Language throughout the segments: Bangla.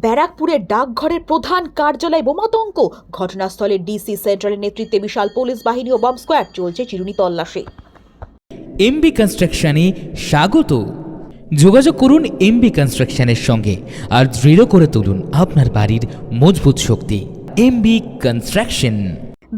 ব্যারাকপুরের ডাকঘরের প্রধান কার্যালয়ে বোমাতঙ্ক। ঘটনাস্থলে ডিসি সেন্ট্রালের নেতৃত্বে বিশাল পুলিশ বাহিনী ও বম্ব স্কোয়াড। চলছে চিরুনি তল্লাশি। এমবি কনস্ট্রাকশনে স্বাগত। যোগাযোগ করুন এমবি কনস্ট্রাকশনের সঙ্গে আর দৃঢ় করে তুলুন আপনার বাড়ির মজবুত শক্তি। MB construction.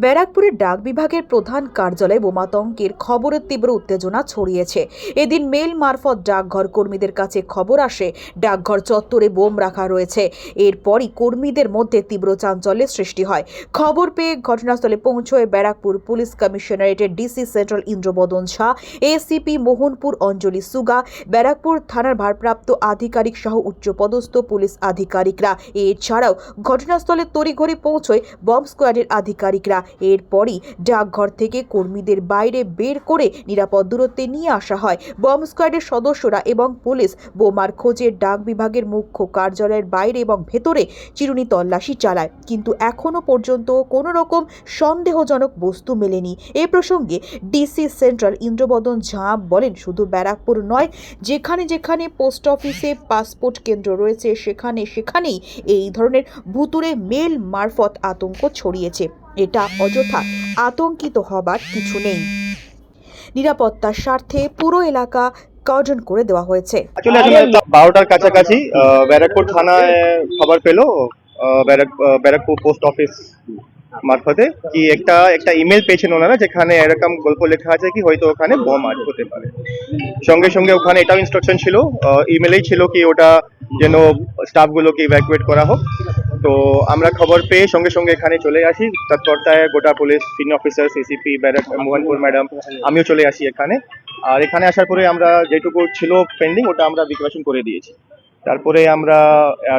ব্যারাকপুরের ডাক বিভাগের প্রধান কার্যালয়ে বোমাতঙ্কের খবরের তীব্র উত্তেজনা ছড়িয়েছে। এদিন মেল মারফত ডাকঘর কর্মীদের কাছে খবর আসে ডাকঘর চত্বরে বোম রাখা রয়েছে। এরপরই কর্মীদের মধ্যে তীব্র চাঞ্চল্যের সৃষ্টি হয়। খবর পেয়ে ঘটনাস্থলে পৌঁছয় ব্যারাকপুর পুলিশ কমিশনারেটের ডিসি সেন্ট্রাল ইন্দ্রবদন ঝা, এসিপি মোহনপুর অঞ্জলি সুগা, ব্যারাকপুর থানার ভারপ্রাপ্ত আধিকারিক সহ উচ্চপদস্থ পুলিশ আধিকারিকরা। এছাড়াও ঘটনাস্থলে তড়িঘড়ি পৌঁছয় বম্ব স্কোয়াডের আধিকারিকরা। এরপরই ডাকঘর থেকে কর্মীদের বাইরে বের করে নিরাপদ দূরত্বে নিয়ে আসা হয়। বম্ব স্কোয়াডের সদস্যরা এবং পুলিশ বোমার খোঁজে ডাক বিভাগের মুখ্য কার্যালয়ের বাইরে এবং ভেতরে চিরুনি তল্লাশি চালায়, কিন্তু এখনো পর্যন্ত কোনো রকম সন্দেহজনক বস্তু মেলেনি। এ প্রসঙ্গে ডিসি সেন্ট্রাল ইন্দ্রবদন ঝা বলেন, শুধু ব্যারাকপুর নয়, যেখানে যেখানে পোস্ট অফিসে পাসপোর্ট কেন্দ্র রয়েছে সেখানেই এই ধরনের ভুতুড়ে মেল মারফত আতঙ্ক ছড়িয়েছে। এটা অযথা আতঙ্কিত হবার কিছু নেই। নিরাপত্তার স্বার্থে পুরো এলাকা কর্ডন করে দেওয়া হয়েছে। 12টার কাছাকাছি ব্যারাকপুর থানায় খবর পেলো ব্যারাকপুর পোস্ট অফিস মারফতে কি একটা ইমেল পেয়েছেন ওনারা, যেখানে এরকম গল্প লেখা আছে কি হয়তো ওখানে বোম আজ হতে পারে। সঙ্গে সঙ্গে ওখানে এটাও ইনস্ট্রাকশন ছিল, ইমেলেই ছিল কি ওটা যেন স্টাফগুলোকে ইভ্যাকুয়েট করা হোক। তো আমরা খবর পেয়ে সঙ্গে সঙ্গে এখানে চলে আসি। তৎপরতায় গোটা police, senior officer, CCP Mohanpur madam, আমিও চলে আসি এখানে। আর এখানে আসার পরে আমরা যেটুকু ছিল পেন্ডিং ওটা আমরা ডিক্লারেশন করে দিয়েছি। তারপরে আমরা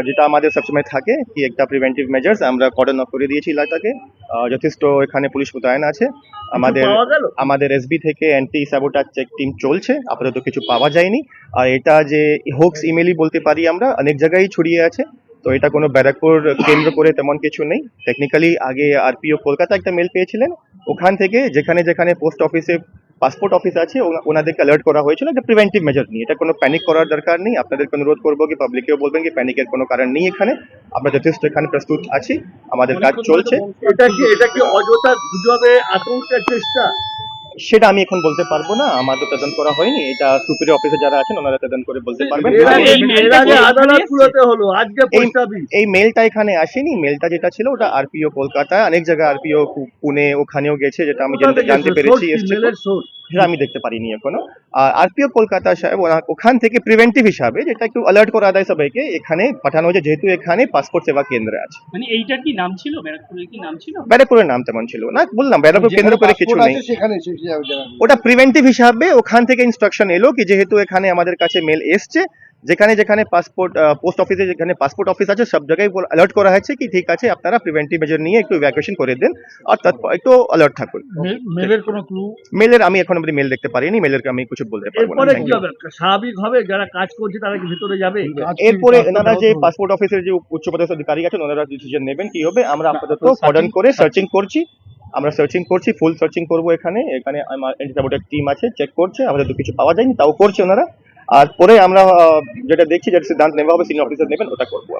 যেটা আমাদের সবসময় থাকে কি একটা প্রিভেন্টিভ মেজার্স আমরা কর্ডন অফ করে দিয়েছি এলাকাকে। যথেষ্ট এখানে পুলিশ মোতায়েন আছে। আমাদের এসবি থেকে অ্যান্টি স্যাবোটাজ চেক টিম চলছে, আপাতত কিছু পাওয়া যায়নি। আর এটা যে হোক্স ইমেলই বলতে পারি আমরা, অনেক জায়গায় ছড়িয়ে আছে। তো এটা কোনো ব্যারাকপুর কেন্দ্র করে তেমন কিছু নেই। টেকনিক্যালি আগে আরপিও কলকাতা একটা মেল পেয়েছিলেন, ওখান থেকে যেখানে যেখানে পোস্ট অফিসে পাসপোর্ট অফিস আছে ওনাদেরকে অ্যালার্ট করা হয়েছিল যে প্রিভেন্টিভ মেজার নিয়ে। এটা কোনো প্যানিক করার দরকার নেই। আপনাদেরকে অনুরোধ করবো কি পাবলিকেও বলবেন কি প্যানিকের কোনো কারণ নেই এখানে। আমরা যথেষ্ট এখানে প্রস্তুত আছি, আমাদের কাজ চলছে। এটা কি অযথা গুজবে আতঙ্কের চেষ্টা? সেটা আমি এখন বলতে পারবো না, আমাদের তদন্ত করা হয়নি। এটা সুপিরিয়র অফিসে যারা আছেন ওনারা তদন্ত করে বলতে পারবেন। এই মেলটা এখানে আসেনি। মেলটা যেটা ছিল ওটা আরপিও কলকাতায়, অনেক জায়গায় আরপিও পুনে ওখানেও গেছে, যেটা আমি জানতে পেরেছি। সেটা আমি দেখতে পারিনি এখনো। আর আরপিও কলকাতা সাহেব ওখান থেকে প্রিভেন্টিভ হিসাবে যেটা একটু অ্যালার্ট করা দেয় সবাইকে এখানে পাঠানো হয়েছে, যেহেতু এখানে পাসপোর্ট সেবা কেন্দ্র আছে। মানে এইটার কি নাম ছিল? ব্যারাকপুরের কি নাম ছিল? ব্যারাকপুরের নাম তেমন ছিল না, বললাম ব্যারাকপুর কেন্দ্র করে কিছু নেই। ওটা প্রিভেন্টিভ হিসাবে ওখান থেকে ইনস্ট্রাকশন এলো কি যেহেতু এখানে আমাদের কাছে মেল এসছে, যেখানে যেখানে পাসপোর্ট পোস্ট অফিসে যেখানে পাসপোর্ট অফিস আছে সব জায়গায় অ্যালার্ট করা হয়েছে কি ঠিক আছে আপনারা প্রিভেন্টিভ মেজার নিয়ে একটু ইভ্যাকুয়েশন করে দেন আর একটু অ্যালার্ট থাকুন। মেলের কোনো ক্লু? মেলের আমি এখন অবধি মেল দেখতে পারিনি, মেলের আমি কিছু বলতে পারবো না। স্বাভাবিক হবে যারা কাজ করছে তারা কি ভিতরে যাবে? এরপরে ওনারা যে পাসপোর্ট অফিসের যে উচ্চপদস্থ অধিকারী আছেন ওনারা ডিসিশন নেবেন কি হবে। আমরা আপাতত কর্ডন করে সার্চিং করছি, ফুল সার্চিং করবো। এখানে আমার অ্যান্টি স্যাবোটাজ টিম আছে, চেক করছে। আমাদের তো কিছু পাওয়া যায়নি, তাও করছে ওনারা। আর পরে আমরা যেটা দেখছি যেটা সিদ্ধান্ত নেওয়া হবে সিনিয়র অফিসার নেবেন, ওটা করবো।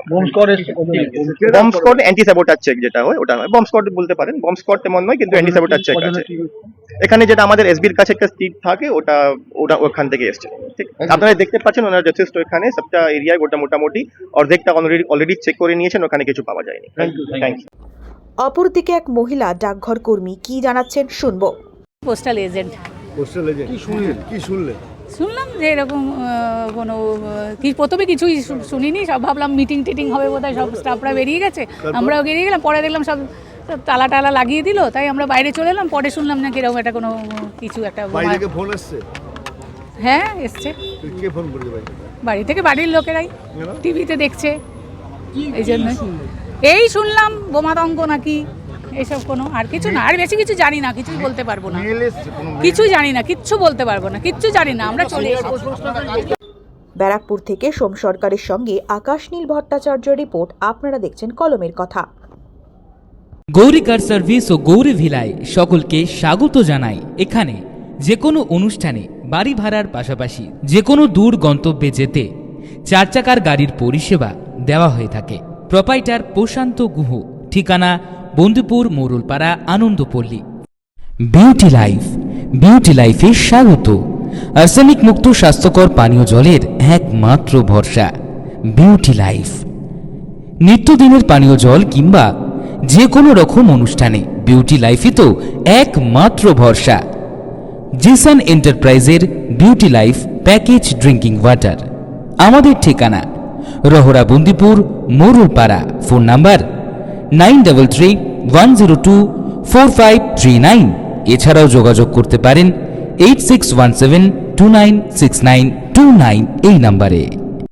Bomb squad anti sabotage check যেটা হয় ওটা হয়। বম্ব স্কোয়াড বলতে পারেন, বম্ব স্কোয়াড তেমন নয় কিন্তু অ্যান্টি স্যাবোটাজ চেক আছে। এখানে যেটা আমাদের এসবির কাছে একটা স্টিপ থাকে ওটা ওখান থেকে এসছে। ঠিক আপনারা দেখতে পাচ্ছেন ওনারা যথেষ্ট এখানে সবটা এরিয়ায় ওটা মোটামুটি অর্ধেকটা অলরেডি চেক করে নিয়েছেন, ওখানে কিছু পাওয়া যায়নি। Thank you. অপরদিকে এক মহিলা ডাকঘর কর্মী কি জানাচ্ছেন শুনবো। Postal agent. কি শুনলেন? শুনলাম যে এরকম কোনো প্রথমে কিছুই শুনিনি, সব ভাবলাম মিটিং টিটিং হবে বোধহয়, সব স্টাফরা বেরিয়ে গেছে, আমরাও বেরিয়ে গেলাম। পরে দেখলাম সব তালা টালা লাগিয়ে দিল, তাই আমরা বাইরে চলে এলাম। পরে শুনলাম না কিরকম একটা কোনো কিছু একটা ফোন এসছে। হ্যাঁ এসছে, বাড়ি থেকে, বাড়ির লোকেরাই টিভিতে দেখছে, এই জন্য এই শুনলাম বোমাতঙ্ক নাকি এইসব। কোনো আর কিছু না, আর বেশি কিছু জানি না, কিছুই বলতে পারবো না, কিছু জানি না, কিচ্ছু বলতে পারবো না, কিচ্ছু জানি না, আমরা চলে এসেছি। ব্যারাকপুর থেকে সোম সরকারের সঙ্গে আকাশ নীল ভট্টাচার্যের রিপোর্ট। আপনারা দেখছেন কলমের কথা। গৌরী কার সার্ভিস ও গৌরী ভিলায় সকলকে স্বাগত জানাই। এখানে যে কোনো অনুষ্ঠানে বাড়ি ভাড়ার পাশাপাশি যে কোনো দূর গন্তব্যে যেতে 4 চাকার গাড়ির পরিষেবা দেওয়া হয়ে থাকে। প্রোপাইটার প্রশান্ত গুহ, ঠিকানা Bandipur Morulpara, Anandapalli. Beauty life, beauty লাইফে স্বাগত। আর্সেনিক মুক্ত স্বাস্থ্যকর পানীয় জলের একমাত্র ভরসা বিউটি লাইফ। নিত্যদিনের পানীয় জল কিংবা যে কোনো রকম অনুষ্ঠানে বিউটি লাইফই তো একমাত্র ভরসা। জিসান এন্টারপ্রাইজের beauty life package drinking water. আমাদের ঠিকানা রহরা বন্দীপুর মোরুলপাড়া। Phone number 9331024539। এছাড়াও যোগাযোগ করতে পারেন 8617296929 এই নাম্বারে।